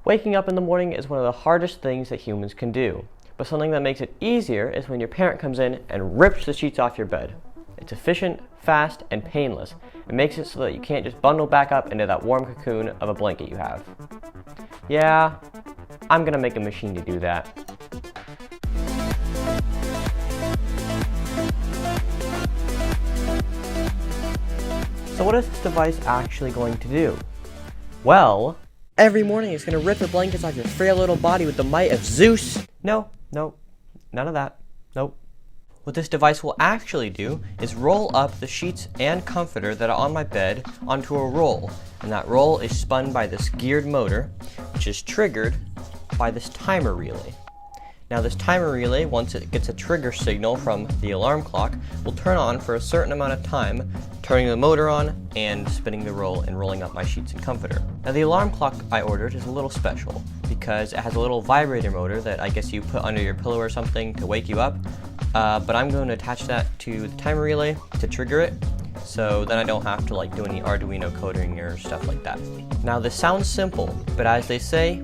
Waking up in the morning is one of the hardest things that humans can do, but something that makes it easier is when your parent comes in and rips the sheets off your bed. It's efficient, fast, and painless. It makes it so that you can't just bundle back up into that warm cocoon of a blanket you have. Yeah, I'm gonna make a machine to do that. So what is this device actually going to do? Well, every morning it's going to rip the blankets off your frail little body with the might of Zeus. No, none of that. Nope. What this device will actually do is roll up the sheets and comforter that are on my bed onto a roll. And that roll is spun by this geared motor, which is triggered by this timer relay. Now this timer relay, once it gets a trigger signal from the alarm clock, will turn on for a certain amount of time, turning the motor on and spinning the roll and rolling up my sheets and comforter. Now the alarm clock I ordered is a little special because it has a little vibrator motor that I guess you put under your pillow or something to wake you up, but I'm going to attach that to the timer relay to trigger it, so then I don't have to do any Arduino coding or stuff like that. Now this sounds simple, but as they say,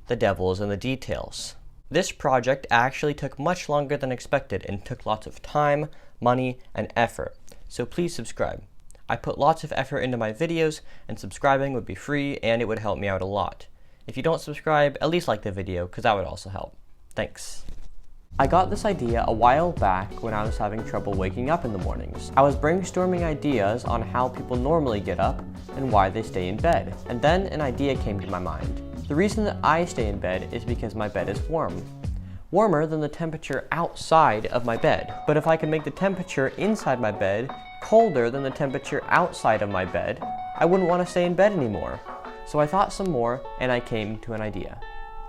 the devil is in the details. This project actually took much longer than expected and took lots of time, money, and effort. So please subscribe. I put lots of effort into my videos, and subscribing would be free and it would help me out a lot. If you don't subscribe, at least like the video, because that would also help. Thanks. I got this idea a while back when I was having trouble waking up in the mornings. I was brainstorming ideas on how people normally get up and why they stay in bed. And then an idea came to my mind. The reason that I stay in bed is because my bed is warm. Warmer than the temperature outside of my bed. But if I can make the temperature inside my bed colder than the temperature outside of my bed, I wouldn't want to stay in bed anymore. So I thought some more and I came to an idea.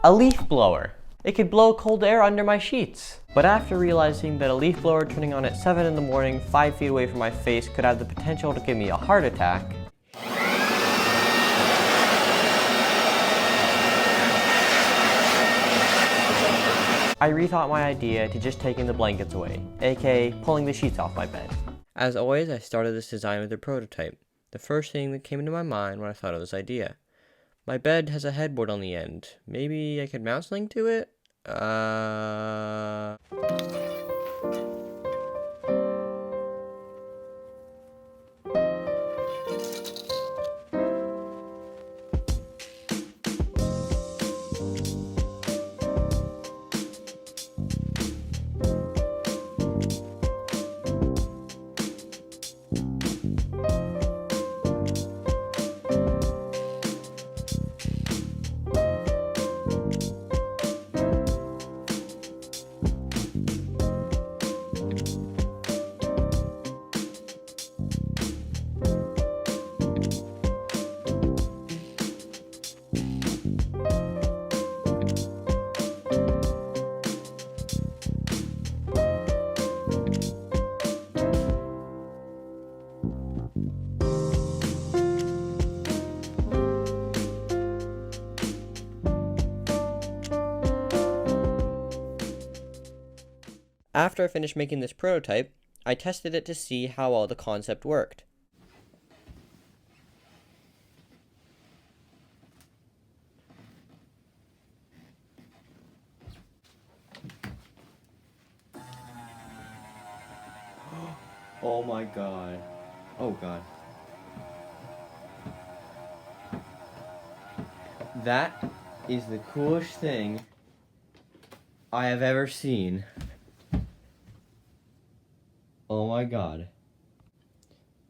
A leaf blower. It could blow cold air under my sheets. But after realizing that a leaf blower turning on at 7 in the morning, 5 feet away from my face could have the potential to give me a heart attack, I rethought my idea to just taking the blankets away, aka pulling the sheets off my bed. As always, I started this design with a prototype. The first thing that came into my mind when I thought of this idea. My bed has a headboard on the end. Maybe I could mouse link to it? After I finished making this prototype, I tested it to see how well the concept worked. Oh my god. Oh god. That is the coolest thing I have ever seen. Oh my god.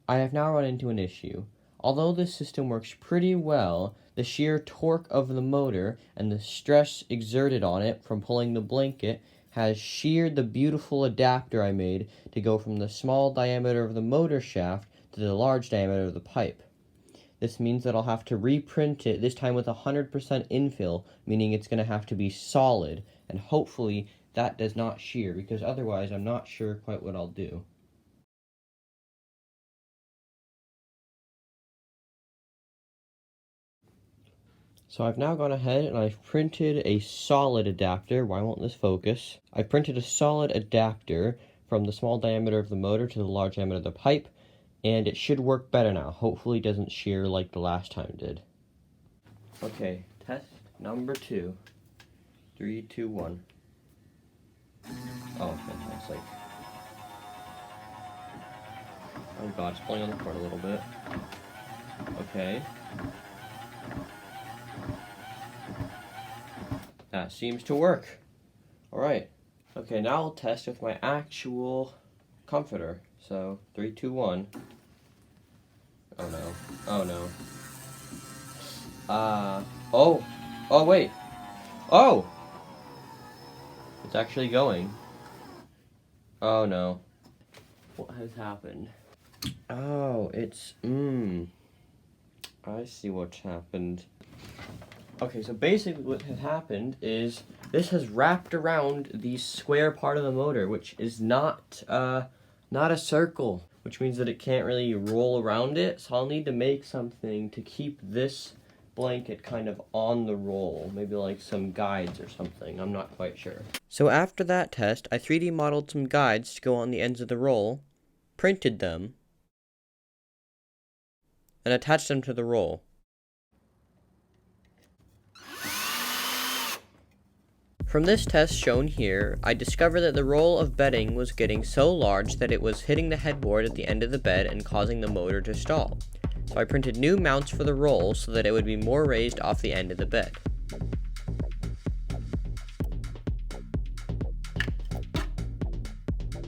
I have now run into an issue. Although this system works pretty well, the sheer torque of the motor and the stress exerted on it from pulling the blanket has sheared the beautiful adapter I made to go from the small diameter of the motor shaft to the large diameter of the pipe. This means that I'll have to reprint it, this time with 100% infill, meaning it's going to have to be solid, and hopefully that does not shear, because otherwise I'm not sure quite what I'll do. So I've now gone ahead and I've printed a solid adapter. Why won't this focus? I printed a solid adapter from the small diameter of the motor to the large diameter of the pipe, and it should work better now. Hopefully it doesn't shear like the last time it did. Okay, test Number 2. 3, 2, 1. Oh, fantastic. Oh god, it's pulling on the cord a little bit. Okay. That seems to work. Alright. Okay, now I'll test with my actual comforter. So, 3, 2, 1. Oh no. Oh no. Oh! Oh, wait! Oh! It's actually going. Oh no. What has happened? Oh, it's, I see what's happened. Okay, so basically what has happened is this has wrapped around the square part of the motor, which is not a circle, which means that it can't really roll around it. So I'll need to make something to keep this blanket kind of on the roll, maybe like some guides or something. I'm not quite sure. So after that test, I 3D modeled some guides to go on the ends of the roll, printed them, and attached them to the roll. From this test shown here, I discovered that the roll of bedding was getting so large that it was hitting the headboard at the end of the bed and causing the motor to stall. So I printed new mounts for the roll so that it would be more raised off the end of the bed.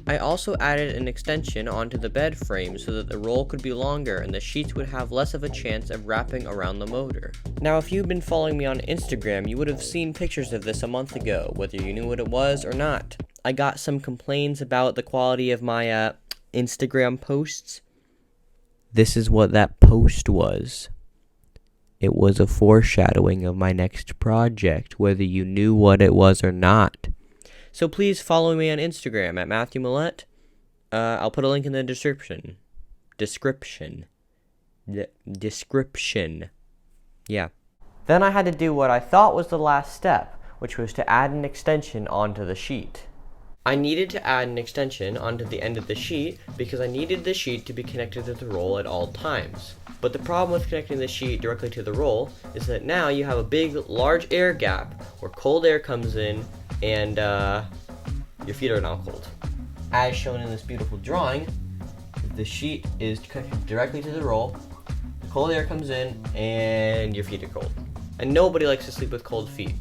I also added an extension onto the bed frame so that the roll could be longer and the sheets would have less of a chance of wrapping around the motor. Now, if you've been following me on Instagram, you would have seen pictures of this a month ago, whether you knew what it was or not. I got some complaints about the quality of my Instagram posts. This is what that post was. It was a foreshadowing of my next project, whether you knew what it was or not. So please follow me on Instagram at Matthew Millett. I'll put a link in the description. Description. Yeah. Then I had to do what I thought was the last step, which was to add an extension onto the sheet. I needed to add an extension onto the end of the sheet because I needed the sheet to be connected to the roll at all times. But the problem with connecting the sheet directly to the roll is that now you have a big, large air gap where cold air comes in and your feet are now cold. As shown in this beautiful drawing, the sheet is connected directly to the roll, the cold air comes in, and your feet are cold. And nobody likes to sleep with cold feet.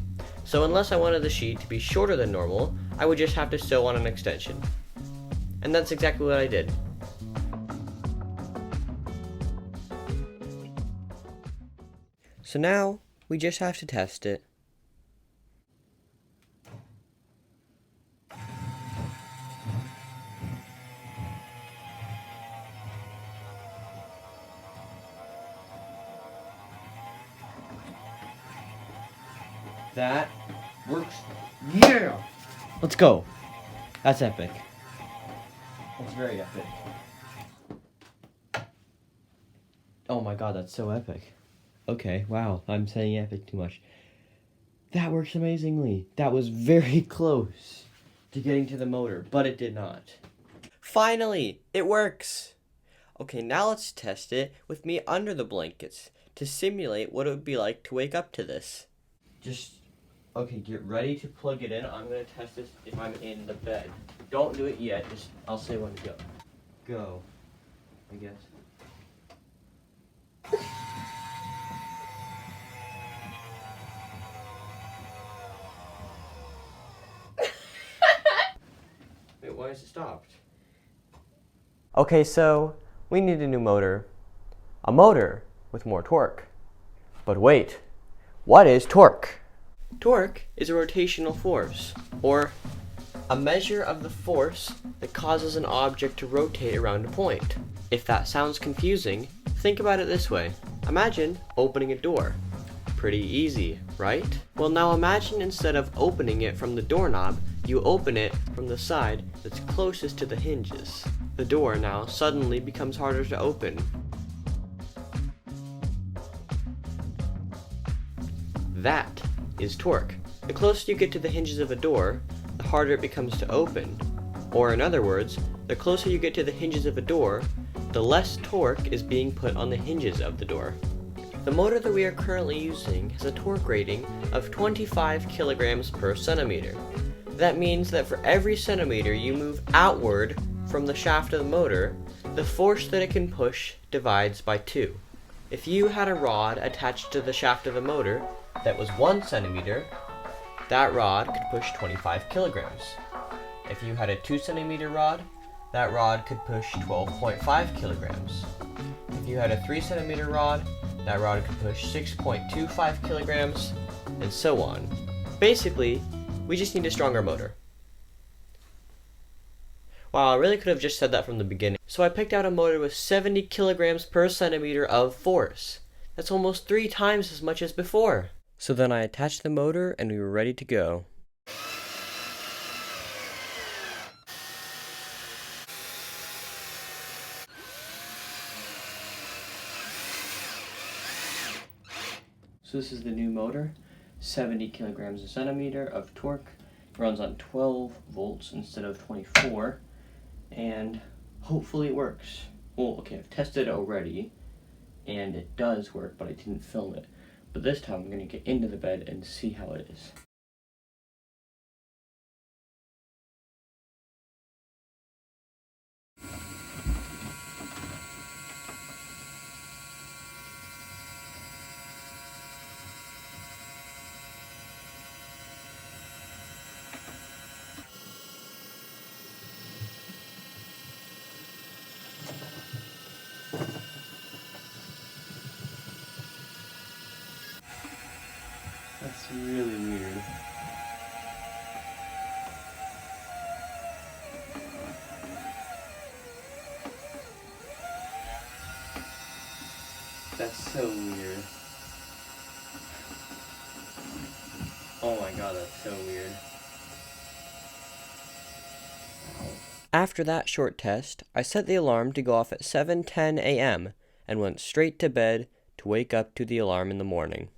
So unless I wanted the sheet to be shorter than normal, I would just have to sew on an extension. And that's exactly what I did. So now, we just have to test it. That works. Yeah! Let's go. That's epic. That's very epic. Oh my god, that's so epic. Okay, wow, I'm saying epic too much. That works amazingly. That was very close to getting to the motor, but it did not. Finally, it works! Okay, now let's test it with me under the blankets to simulate what it would be like to wake up to this. Okay, get ready to plug it in. I'm going to test this if I'm in the bed. Don't do it yet. I'll say when to go. Go, I guess. Wait, why is it stopped? Okay, so we need a new motor. A motor with more torque. But wait, what is torque? Torque is a rotational force, or a measure of the force that causes an object to rotate around a point. If that sounds confusing, think about it this way. Imagine opening a door. Pretty easy, right? Well, now imagine instead of opening it from the doorknob, you open it from the side that's closest to the hinges. The door now suddenly becomes harder to open. That is torque. The closer you get to the hinges of a door, the harder it becomes to open. Or in other words, the closer you get to the hinges of a door, the less torque is being put on the hinges of the door. The motor that we are currently using has a torque rating of 25 kilograms per centimeter. That means that for every centimeter you move outward from the shaft of the motor, the force that it can push divides by 2. If you had a rod attached to the shaft of the motor that was 1 centimeter, that rod could push 25 kilograms. If you had a 2 centimeter rod, that rod could push 12.5 kilograms. If you had a 3 centimeter rod, that rod could push 6.25 kilograms, and so on. Basically, we just need a stronger motor. Wow, I really could have just said that from the beginning. So I picked out a motor with 70 kilograms per centimeter of force. That's almost 3 times as much as before. So then I attached the motor and we were ready to go. So this is the new motor, 70 kilograms a centimeter of torque. It runs on 12 volts instead of 24, and hopefully it works. Well, okay, I've tested it already, and it does work, but I didn't film it. But this time I'm going to get into the bed and see how it is. That's really weird. That's so weird. Oh my god, that's so weird. After that short test, I set the alarm to go off at 7:10 a.m. and went straight to bed to wake up to the alarm in the morning.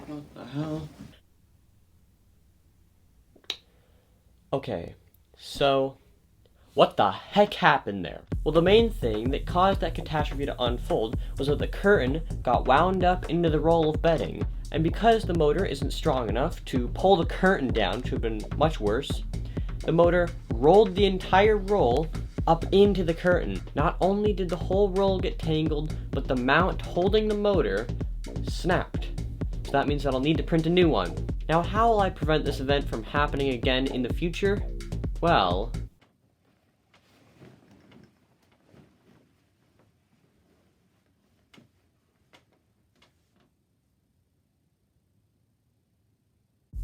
What the hell? Okay, so what the heck happened there? Well, the main thing that caused that catastrophe to unfold was that the curtain got wound up into the roll of bedding, and because the motor isn't strong enough to pull the curtain down, which would have been much worse, the motor rolled the entire roll up into the curtain. Not only did the whole roll get tangled, but the mount holding the motor snapped. So that means that I'll need to print a new one. Now, how will I prevent this event from happening again in the future? Well,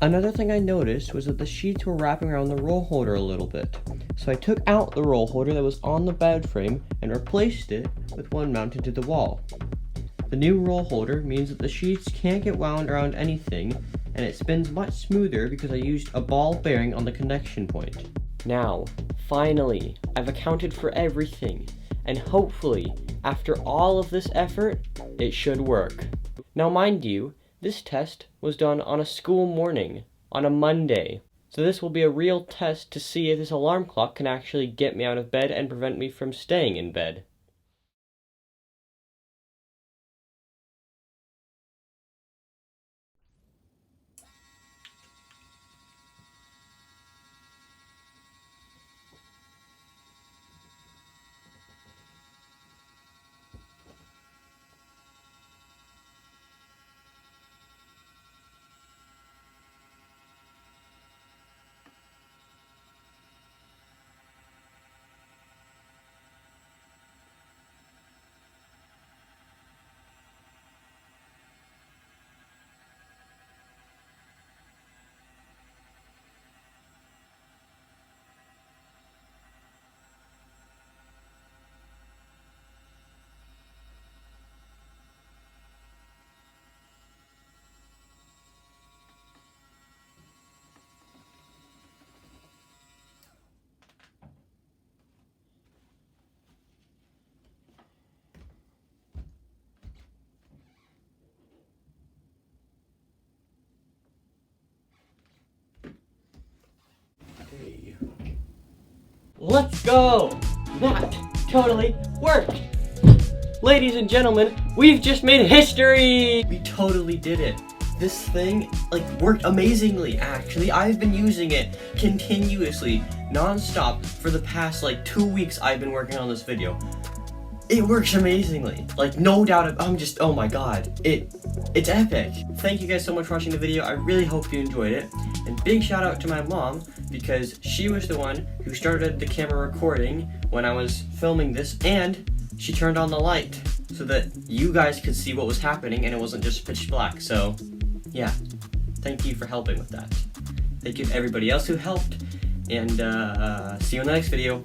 another thing I noticed was that the sheets were wrapping around the roll holder a little bit. So I took out the roll holder that was on the bed frame and replaced it with one mounted to the wall. The new roll holder means that the sheets can't get wound around anything, and it spins much smoother because I used a ball bearing on the connection point. Now, finally, I've accounted for everything, and hopefully, after all of this effort, it should work. Now mind you, this test was done on a school morning, on a Monday. So this will be a real test to see if this alarm clock can actually get me out of bed and prevent me from staying in bed. Let's go! That totally worked! Ladies and gentlemen, we've just made history! We totally did it. This thing, like, worked amazingly, actually. I've been using it continuously, non-stop, for the past, like, 2 weeks I've been working on this video. It works amazingly. Like, no doubt, oh my god. It's epic. Thank you guys so much for watching the video. I really hope you enjoyed it. And big shout out to my mom, because she was the one who started the camera recording when I was filming this, and she turned on the light so that you guys could see what was happening and it wasn't just pitch black. So, yeah. Thank you for helping with that. Thank you to everybody else who helped, and see you in the next video.